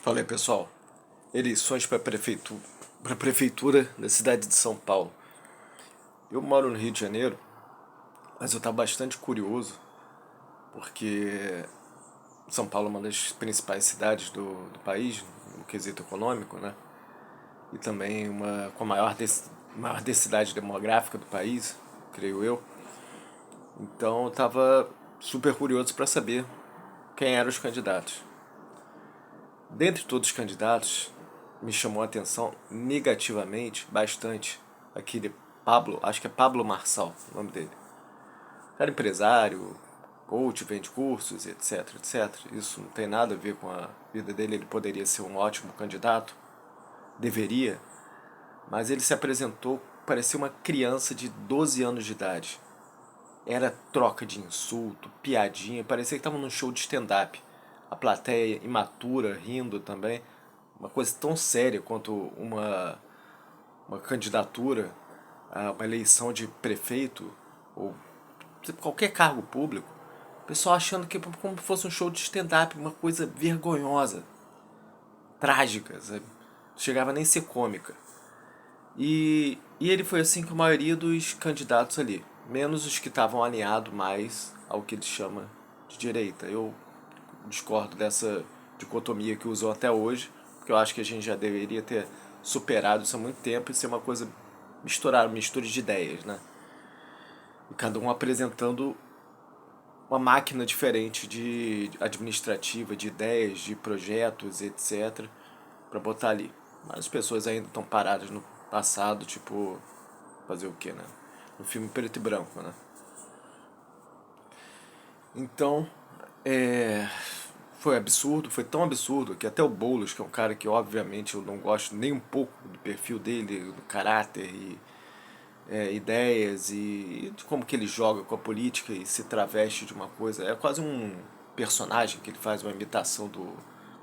Fala aí, pessoal. Eleições para prefeitura da cidade de São Paulo. Eu moro no Rio de Janeiro, mas eu estava bastante curioso porque São Paulo é uma das principais cidades do país, no quesito econômico, né? E também uma com a maior densidade demográfica do país, creio eu. Então eu estava super curioso para saber quem eram os candidatos. Dentre todos os candidatos, me chamou a atenção negativamente bastante aquele Pablo, acho que é Pablo Marçal, o nome dele. Cara empresário, coach, vende cursos, etc, etc. Isso não tem nada a ver com a vida dele, ele poderia ser um ótimo candidato, deveria, mas ele se apresentou, parecia uma criança de 12 anos de idade. Era troca de insulto, piadinha, parecia que estava num show de stand-up. A plateia imatura, rindo também. Uma coisa tão séria quanto uma candidatura a uma eleição de prefeito ou qualquer cargo público. O pessoal achando que como fosse um show de stand-up, uma coisa vergonhosa, trágica, sabe? Chegava nem a ser cômica. E ele foi assim com a maioria dos candidatos ali, menos os que estavam alinhados mais ao que ele chama de direita. Eu discordo dessa dicotomia que usou até hoje, porque eu acho que a gente já deveria ter superado isso há muito tempo e ser uma coisa misturar, mistura de ideias, né? E cada um apresentando uma máquina diferente de administrativa, de ideias, de projetos, etc, para botar ali. Mas as pessoas ainda estão paradas no passado, tipo, fazer o que, né? No filme preto e branco, né? Então, foi absurdo, foi tão absurdo que até o Boulos, que é um cara que obviamente eu não gosto nem um pouco do perfil dele, do caráter e ideias e de como que ele joga com a política e se traveste de uma coisa. É quase um personagem que ele faz, uma imitação do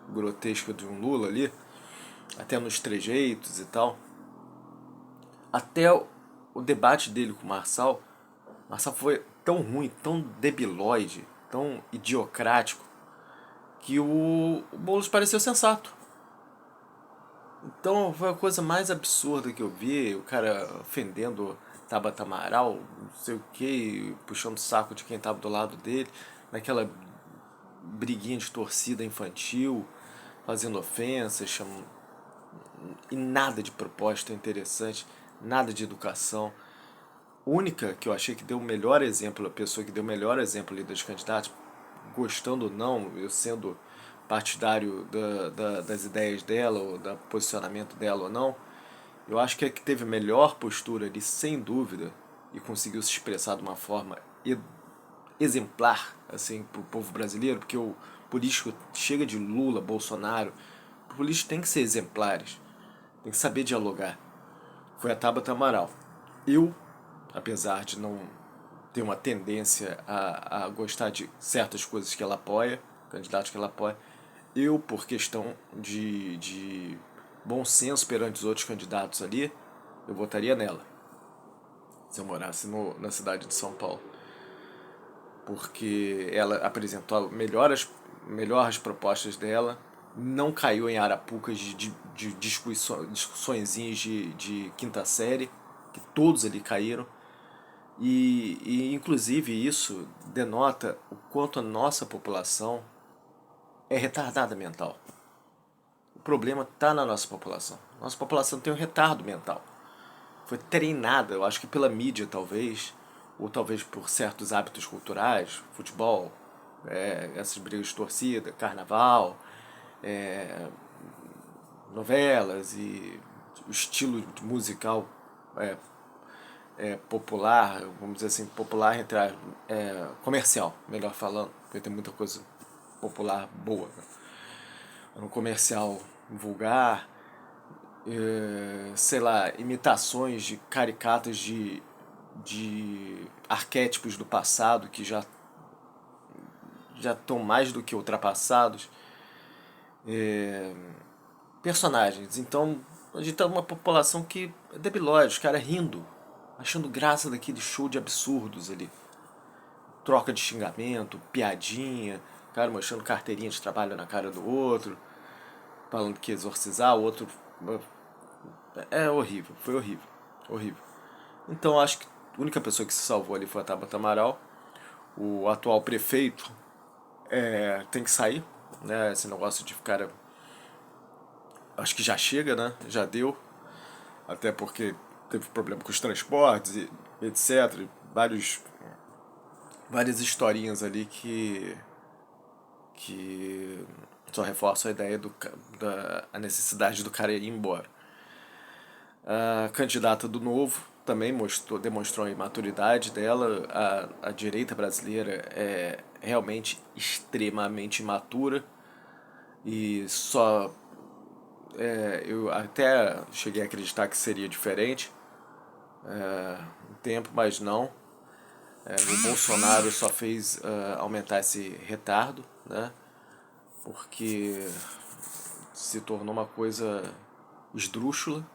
grotesco de um Lula ali, até nos trejeitos e tal. Até o debate dele com o Marçal foi tão ruim, tão debilóide, tão idiocrático, que o Boulos pareceu sensato. Então foi a coisa mais absurda que eu vi, o cara ofendendo Tabata Amaral, não sei o que, puxando o saco de quem estava do lado dele, naquela briguinha de torcida infantil, fazendo ofensas, e nada de proposta interessante, nada de educação. A única que eu achei que deu o melhor exemplo, a pessoa que deu o melhor exemplo ali dos candidatos, gostando ou não, eu sendo partidário das ideias dela, ou do posicionamento dela ou não, eu acho que é que teve a melhor postura ali, sem dúvida, e conseguiu se expressar de uma forma exemplar, assim, pro povo brasileiro, porque o político chega de Lula, Bolsonaro, o político tem que ser exemplares, tem que saber dialogar. Foi a Tabata Amaral. Eu, apesar de não ter uma tendência a gostar de certas coisas que ela apoia, candidatos que ela apoia, eu, por questão de bom senso perante os outros candidatos ali, eu votaria nela, se eu morasse na cidade de São Paulo. Porque ela apresentou melhor as propostas dela, não caiu em arapucas de discussõezinhas de quinta série, que todos ali caíram. E inclusive isso denota o quanto a nossa população é retardada mental. O problema está na nossa população. Nossa população tem um retardo mental. Foi treinada, eu acho que pela mídia talvez, ou talvez por certos hábitos culturais, futebol, essas brigas de torcida, carnaval, é, novelas e o estilo musical é, popular, vamos dizer assim, popular entre comercial, melhor falando, porque tem muita coisa popular boa. Né? Um comercial vulgar, sei lá, imitações de caricatas de arquétipos do passado que já estão mais do que ultrapassados. Personagens. Então, a gente tá numa população que é debilóide, os caras rindo, achando graça daquele show de absurdos ali. Troca de xingamento, piadinha, cara mostrando carteirinha de trabalho na cara do outro. falando que ia exorcizar, o outro... É horrível, foi horrível, horrível. Então acho que a única pessoa que se salvou ali foi a Tabata Amaral. O atual prefeito tem que sair, né? Esse negócio de ficar... Acho que já chega, né? Já deu. Até porque teve problema com os transportes e etc. Várias historinhas ali que só reforçam a ideia da a necessidade do cara ir embora. A candidata do Novo também demonstrou a imaturidade dela. A direita brasileira é realmente extremamente imatura e só eu até cheguei a acreditar que seria diferente um tempo, mas não. O Bolsonaro só fez aumentar esse retardo, né? Porque se tornou uma coisa esdrúxula,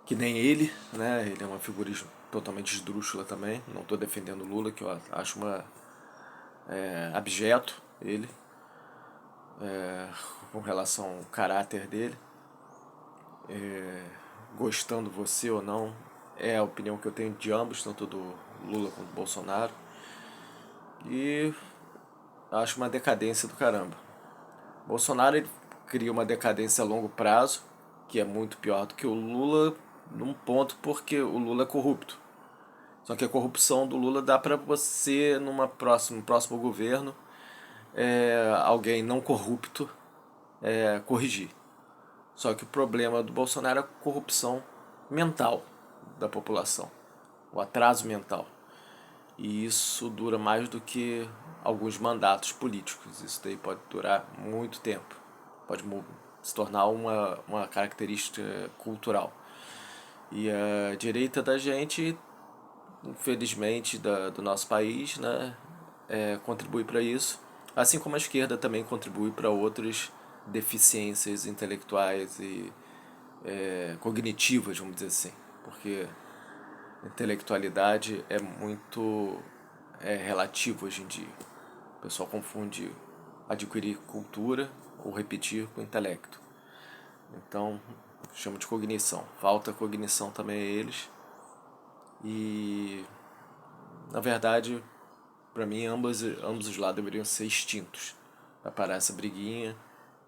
que nem ele, né? Ele é uma figura totalmente esdrúxula também. Não estou defendendo o Lula, que eu acho abjeto ele, com relação ao caráter dele. Gostando você ou não, é a opinião que eu tenho de ambos, tanto do Lula quanto do Bolsonaro. E acho uma decadência do caramba. Bolsonaro ele cria uma decadência a longo prazo, que é muito pior do que o Lula, num ponto porque o Lula é corrupto. Só que a corrupção do Lula dá para você, no próximo governo, alguém não corrupto corrigir. Só que o problema do Bolsonaro é a corrupção mental da população, o atraso mental. E isso dura mais do que alguns mandatos políticos. Isso daí pode durar muito tempo. Pode se tornar uma característica cultural. E a direita da gente, infelizmente, do nosso país, né, contribui para isso. Assim como a esquerda também contribui para outras deficiências intelectuais e cognitivas, vamos dizer assim. Porque intelectualidade é muito relativo hoje em dia. O pessoal confunde adquirir cultura ou repetir com intelecto. Então, chamo de cognição. Falta cognição também a eles. E, na verdade, para mim, ambos os lados deveriam ser extintos para parar essa briguinha.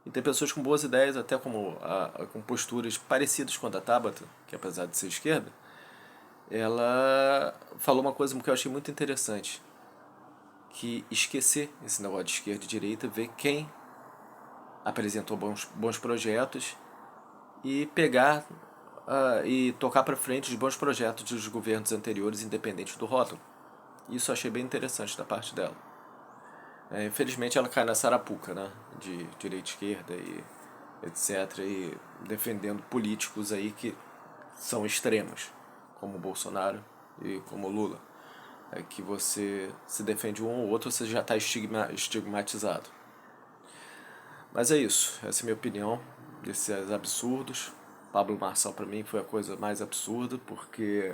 E tem pessoas com boas ideias, até com posturas parecidas com a da Tabata, que apesar de ser esquerda, ela falou uma coisa que eu achei muito interessante, que esquecer esse negócio de esquerda e direita, ver quem apresentou bons projetos e pegar e tocar para frente os bons projetos dos governos anteriores, independente do rótulo. Isso eu achei bem interessante da parte dela. Infelizmente ela cai na sarapuca, né, de direita e esquerda e etc, e defendendo políticos aí que são extremos, como o Bolsonaro e como o Lula. Que você se defende um ou outro, você já está estigmatizado. Mas é isso, essa é a minha opinião desses absurdos. Pablo Marçal para mim foi a coisa mais absurda, porque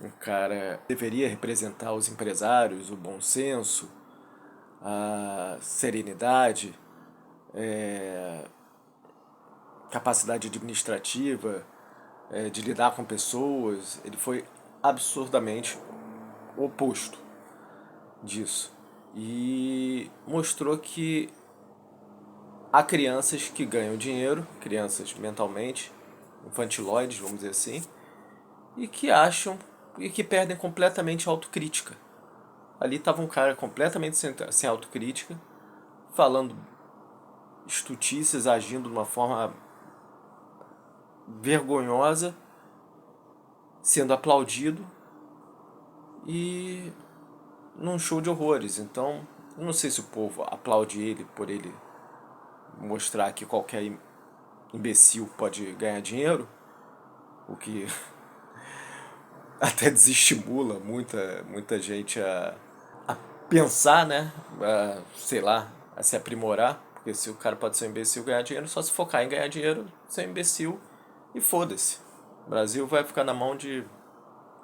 um cara deveria representar os empresários, o bom senso, a serenidade, capacidade administrativa, de lidar com pessoas. Ele foi absurdamente oposto disso. E mostrou que há crianças que ganham dinheiro, crianças mentalmente infantiloides, vamos dizer assim, e que acham e que perdem completamente a autocrítica. Ali estava um cara completamente sem autocrítica, falando estutices, agindo de uma forma vergonhosa, sendo aplaudido e num show de horrores. Então, eu não sei se o povo aplaude ele por ele mostrar que qualquer imbecil pode ganhar dinheiro, o que até desestimula muita gente a pensar, né? Sei lá, a se aprimorar. Porque se o cara pode ser um imbecil e ganhar dinheiro, só se focar em ganhar dinheiro, ser imbecil e foda-se. O Brasil vai ficar na mão de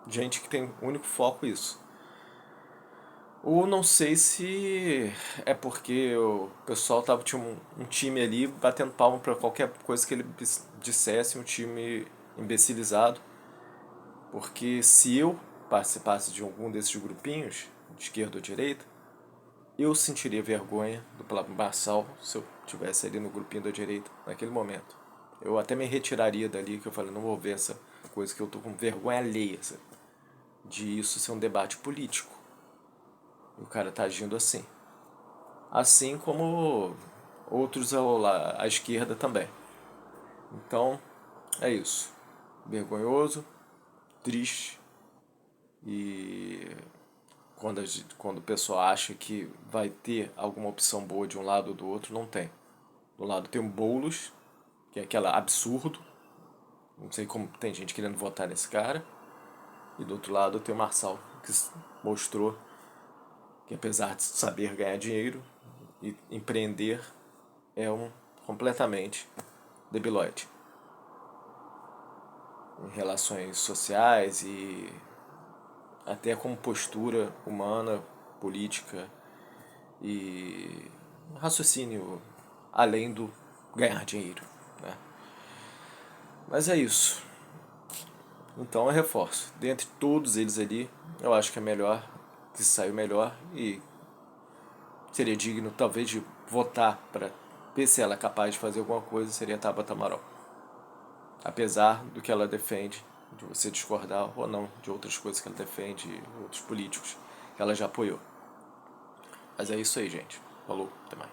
gente que tem único foco isso. Ou não sei se é porque o pessoal tinha um time ali batendo palma para qualquer coisa que ele dissesse, um time imbecilizado. Porque se eu participasse de algum desses grupinhos, de esquerda ou direita, eu sentiria vergonha do Flávio Marçal se eu tivesse ali no grupinho da direita naquele momento. Eu até me retiraria dali, que eu falei, não vou ver essa coisa que eu tô com vergonha alheia, sabe? De isso ser um debate político. E o cara tá agindo assim. Assim como outros à esquerda também. Então, é isso. Vergonhoso, triste e quando o pessoal acha que vai ter alguma opção boa de um lado ou do outro, não tem. Do lado tem o Boulos, que é aquela absurdo, não sei como tem gente querendo votar nesse cara, e do outro lado tem o Marçal, que mostrou que apesar de saber ganhar dinheiro e empreender, é um completamente debilóide em relações sociais e até como postura humana, política e raciocínio além do ganhar dinheiro, né? Mas é isso. Então eu reforço. Dentre todos eles ali, eu acho que é melhor, que saiu melhor e seria digno talvez de votar para ver se ela é capaz de fazer alguma coisa, seria a Tabata Amaral. Apesar do que ela defende, de você discordar ou não de outras coisas que ela defende, outros políticos que ela já apoiou. Mas é isso aí, gente. Falou, até mais.